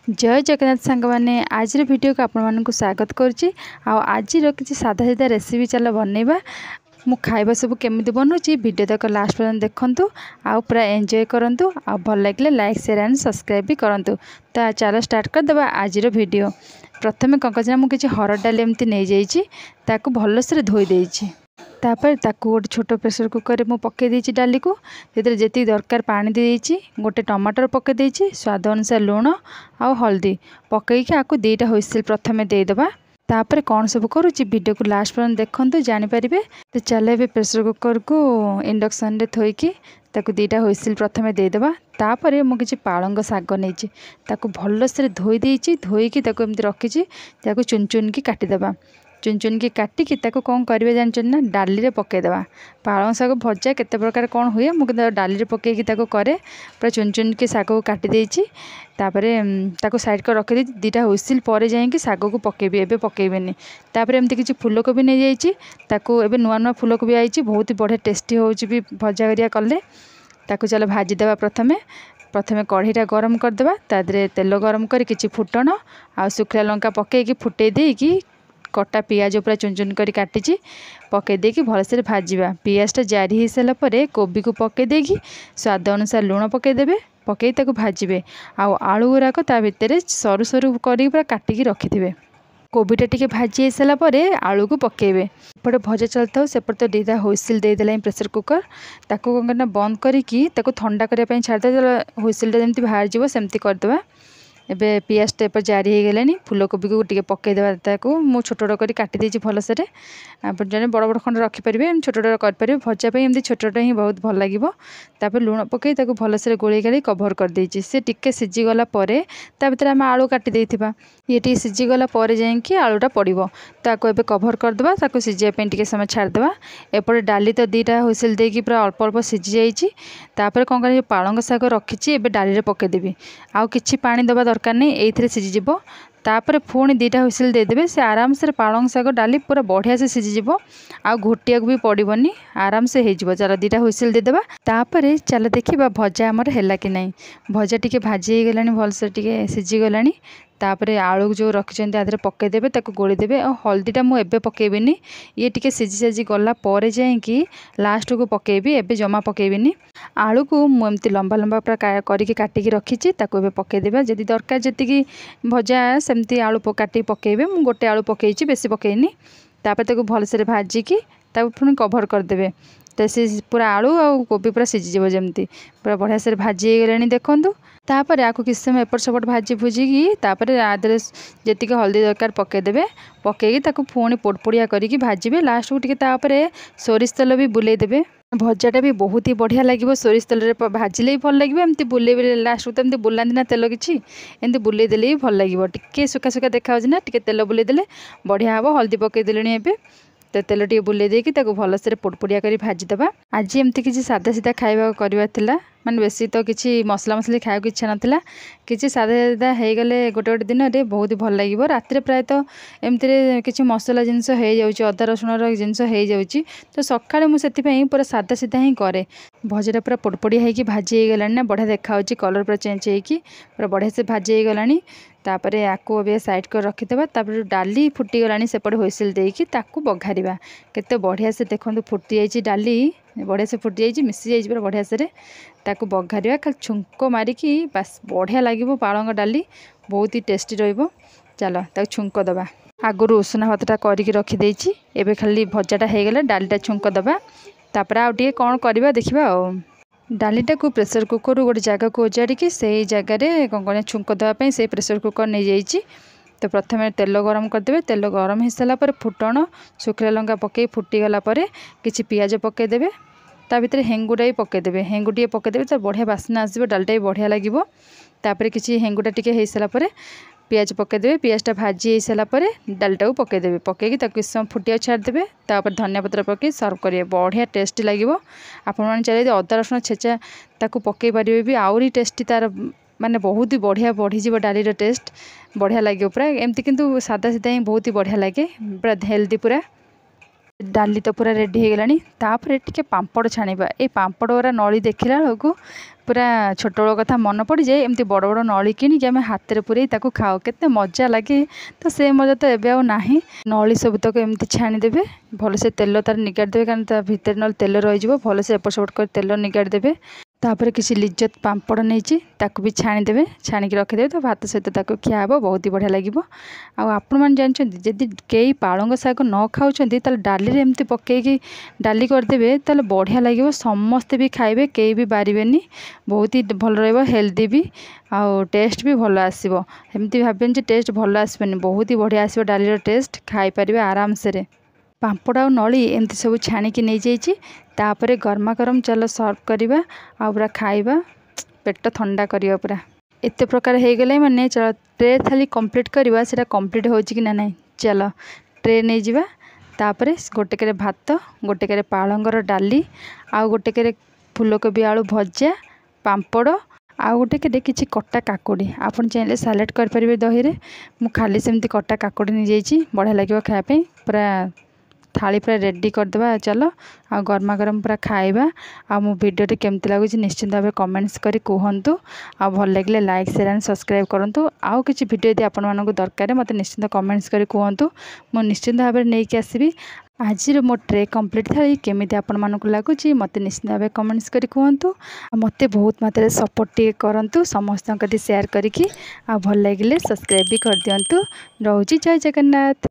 जय जगन्नाथ सांग मैंने आज वीडियो को आपण स्वागत करुच्ची। आज किसी साधा सीधा रेसिपी चल बनइबा। मु खाइबा सब केमिति बनउची वीडियो तक लास्ट पर्यंत देखंतु आ पूरा एंजॉय करंतु आ भल लगे लाइक शेयर एंड सब्सक्राइब भी करंतु। तो चलो स्टार्ट कर देबा आज वीडियो। प्रथमे कौन कर मुझे किसी हरड़ डाली एमती नहीं जाइए ताकू भलसे धोई देइछि। तापर ताकू गोटे छोट प्रेसर कुकर में पकई देइछि डाली को जी दरकार पानी देइछि। गोटे टमाटर पकई देइछि, स्वाद अनुसार लुण आ हल्दी पकईकि आपको दुईटा हुइसिल प्रथमे देदेबा। तापर कौन सब करुच्ची वीडियो को लास्ट पर्यंत देखंतु जानीपारे। तो चलो ए प्रेसर कुकर को इंडक्शन रे थोइकी ताकू दुईटा हुइसिल प्रथमे देदेबा। तापर मु किछि पालंग शाग नहीं ताकू भलसे धोई देइछि। धोईकी ताकू एमती रखिछि ताकू चुन चुन की काटिदेबा। चुन चुन की काटिकी ताकू कौन करेंगे जानते ना डाली रे पकईदेवा। पालंग शाग भजा केते प्रकार कौन हुए मुझे डाली रे पकईकी ताकू करे पूरा चुन चुन की शाग को काटी देइछि। तापरे ताकू साइड कर रखी दुईटा हुइसिल पर जाइए शाग को पकेबी, एबे पकेबेनी। तापरे एमती किछि फूलकोबी नहीं जाइछि ताकू एबे नुआ नुआ फूलकोबी आइछि, बहुत ही बढ़िया टेस्टी होउछि भी भजा करिया कले। ताकू चलो भाजी देवा। प्रथमे कढ़ईटा गरम करदेवा। तादरे तेल गरम कर किछि फुटण आ सुखला लंका पकईकी फुटई देइकी कटा पियाज पूरा चुन चुन कर काटिची पकई देकी भलसे भाजवा। पियाजटा जारी हो सारा पर कोबी को पकई देकी स्वाद अनुसार लुण पकईदेवे। पकई ताको भाजबे। आलू गुराक ता भितर सरू सरू कर पूरा काटिकी रखिथिबे। कोबीटा टिके भाजी सारा पर आलू को पकेबे। एपटे भजा चलता सेपटे तो दीदा हुइसिल देदेला प्रेसर कुकर। ताको कौन करना बंद करिकी ताको ठंडा करने छाड़दे। हुइसिलटा जमती बाहर जीव सेमती करदेबा। एबे पियाज टेपर जारी हो गलानी। फूलकोबी को टिके पकईदेवा। ताको मु छोट छोट कर काटी देइछि भलसे। आप जने बड़ बड़ खंड रखिपारे छोट छोट कर भजा पे एमती छोट छोट ही बहुत भल लगे। तापर लुण पकई ताको भलसे गोले गाली कभर कर देइछि। से टिके सिझीगला पर ता भीतर आम आलू काटी देइथिबा। ये टिके सिझीगला पर जाइए आलूटा पड़िबो। ताको एबे कभर करदेबा। ताको सिझिया पे टिके समय छाड़देबा। एपटे डाली तो दुईटा हुइसिल देकी पूरा अल्प अल्प सिझी जाइछि। तापर कौन कर पालंग शाग रखिछि एबे डाली रे पकईदेबी। आउ किछि पानी दबा दरकार नहीं, एइथिरे सिझीजिब। तापर पुणी दुईटा हुइसिल देदेबे। से आराम से पालंग शाग डाली पूरा बढ़िया से सिझीजिब। आ घोटिया भी पड़ोनी, आराम से हो। चलो दुईटा हुइसिल देदेबा। तापर चलो देखिबा भजा आमर हैला कि नहीं। भजा टिके भाजी हो गलानी, भलसे टिके सिझी गलानी। तापर आलू जो रखिछन्ती आधरे पकईदेबे, ताको गोलीदेबे। और हल्दीटा मु एबे पकईबिनी, ये टिके सिझी साझी गला पर जाइकी लास्ट को पकईबी। एबे जमा पकईबिनी। आलू को मु एमती लंबा लंबा पूरा करके काटिकी रखिछि ताको एबे पकईदेबा। जदि दरकार जेतिकी भजा सेमती आलू काटी पकईबे। मु गोटे आलू पकईछि, बेसी पकईनी। तापर ताको भलसे भाजिकी ताको पुणी कभर करदेबे। तो सी पूरा आलू और कोबी पूरा सिझीजिव जमती पूरा बढ़िया से भाजी हो गलानी देखंतु। तापर आपको किसी समय एपट सेपट भाजी भुजिकी तापर आदरे जी हल्दी दरकार पकईदेबे। पकईकी ताको पुणी पोड़पोड़िया करिकी भाजिबे। लास्ट को टिके तापर सोरिष तेल भी बुलेई देबे। भजाटा भी बहुत ही बढ़िया लगे। सोरिष तेल भाजिले भी भल लगे। एमती बुले लास्ट को तो एमती बुलाती ना तेल किसी एमती बुले देले भी भल लगे। टिके सुखा सुखा देखा ना, टिके तेल बुले देले बढ़िया हम। हल्दी पकईदेले एबे तो तेल टे बुले देकी भलसे पोड़पोड़िया कर भाजीदेवा। आज एमती किसी सादा सीधा खाଇବା करवा माने बेसी तो किसी मसला मसली खाया इच्छा नाला। किसी सादा सादा हो गले गोटे गोटे दिन में बहुत ही भल लगे। राति प्रायतः एमती किसी मसला जिनस हो जाऊँगी, अदा रसुण जिनस हो जाऊँगी। तो सकाଳେ ମୁଁ ସେଥିପାଇଁ पूरा सादा सीधा ही करे। भजाटा पूरा पोड़पोड़िया होगी भाजी हो गलानी ना, बढ़िया देखा कलर पूरा चेंज होगी पूरा बढ़िया से भाजी हो गलानी। तापर आपको ए साइड कर रखिदेबा। तापर डाली फुटी गलानी सेपटे हुइसिल देकी ताकू बघारिबा। केते बढ़िया से देखंतु फुटी जाइछि डाली, बढ़िया से फुटी जाइछि, मिसी जाइछि पूरा बढ़िया से। ताकू बघारिबा खाली छुंको मारिकी बस बढ़िया लागिबो। पालंग डाली बहुत ही टेस्टी रहिबो। चलो ताकू छुंको दबा। आगुरु उसना भातटा करिकी रखी देइछि। एबे खाली भजाटा हो गला डालीटा छुंको दबा। तापर आउ टिके कोन करबा देखिबा। डालीटा को प्रेसर कुकर गोटे जगह को ओजाड़ी से जगह कौन कर छुंक देवाई से प्रेसर कुकर नहीं जाइए। तो प्रथम तेल गरम करदे। तेल गरम हो सारापर फुटण शुखला लंका पकई फुटीगला किसी पियाज पकईदेवे। ता भीतर हेंगुटा भी पकईदेवे। हेंगुटे पकईदेवे तो बढ़िया बास्ना आसो, डालटा भी बढ़िया लगे। तापर किसी हेंगुटा टिके हो सारापर पियाज पकईदेवे। पियाजटा भाजी हो सारापर डालटा को पकईदेवे। पकईकी किसी समय फुटिया छाड़देवे। तापर धनिया पत्र पकई सर्व करेंगे, बढ़िया टेस्टी लगे। आपण चाहिए अदा रसुण छेचा ताकू पकई पारे भी आहरी टेस्टी तार माने बहुत ही बढ़िया बढ़ीज डाली टेस्ट बढ़िया लगे पूरा। एमती किंतु सादा सीधा ही बहुत ही बढ़िया लगे, पूरा हेल्दी पूरा। डाली तो पूरा रेडी हो गलानी तापर टिके पांपड़ छाणीबा ए पांपड़ गुरा नली देखिला बेलू पूरा छोट बेल कथा मन पड़ जाए एमती बड़ बड़ नली किनिक आम हाथ में पूरे ताकू खाओ केते मजा लगे तो से मजा तो एबे आउ नाही नली सब तक एमती छाणीदेवे भलसे तेल तार निगाड़देवे कारण ता भितर न तेल रही भलसे एपट सेपट कर तेल निगाड़देवे तापर किसी लिज्जत पांपड़ नहीं ताकू भी छाणीदेवे छाणिक रखिदेवे तो भात सहित ताकू खिया बहुत ही बढ़िया लगे आपण मैंने जानते जदि कई पालंग शाग न खाऊँ डाली एमती पकईकि डाली करदेवे ताले बढ़िया लगे समस्ते भी खाइबे कई भी बारिबेनी बहुत ही भल रहिबो हेल्दी भी आउ टेस्ट भी भल आसीबो एमती भाबेन जे टेस्ट भल आसबेनी बहुत ही बढ़िया आसीबो डालीर टेस्ट खाई परिबे आराम से पांपड़ आ नली एमती सब छाणिक नहीं जाइए तापर गरमा गरम चलो सर्व करवा आ पूरा खाइबा पेट ठंडा करवा पूरा एत प्रकार हो गले माने चलो ट्रे थाली कंप्लीट करवा सेटा कंप्लीट हो कि ना नहीं चलो ट्रे नहीं जावा तापर गोटेक भात गोटेक पालंगर डाली आउ गोटेक फूलकोबी आलू भजा पांपड़ आउ गोटे किसी कटा काकुड़ी आपन चाहिए सालेड करें दही में मु खाली सेमती कटा काकुड़ी नहीं जाइए बढ़िया लगे खायापी पूरा थाली पूरा रेडी करदे चलो आ गरमा गरम पूरा खाइबा आ मो वीडियो केमती लगुच निश्चिंत भाव कमेंट्स करी कहतु आ भल लगे लाइक शेयर एंड सब्सक्राइब करूँ आउ किसी वीडियो यदि आपण मानक दरकार मत निश्चिंत कमेंट्स करी कहतु मु निश्चिंत भाव नहीं आसबि आज मो ट्रे कंप्लीट थाई केमिति आपण मानक लगुच मत निश्चिंत भाव कमेंट्स करी कहतु मते बहुत मात्रा सपोर्ट करंतु समस्त शेयर करी आ भल लगे सब्सक्राइब भी कर दियंतु। रोची जय जगन्नाथ।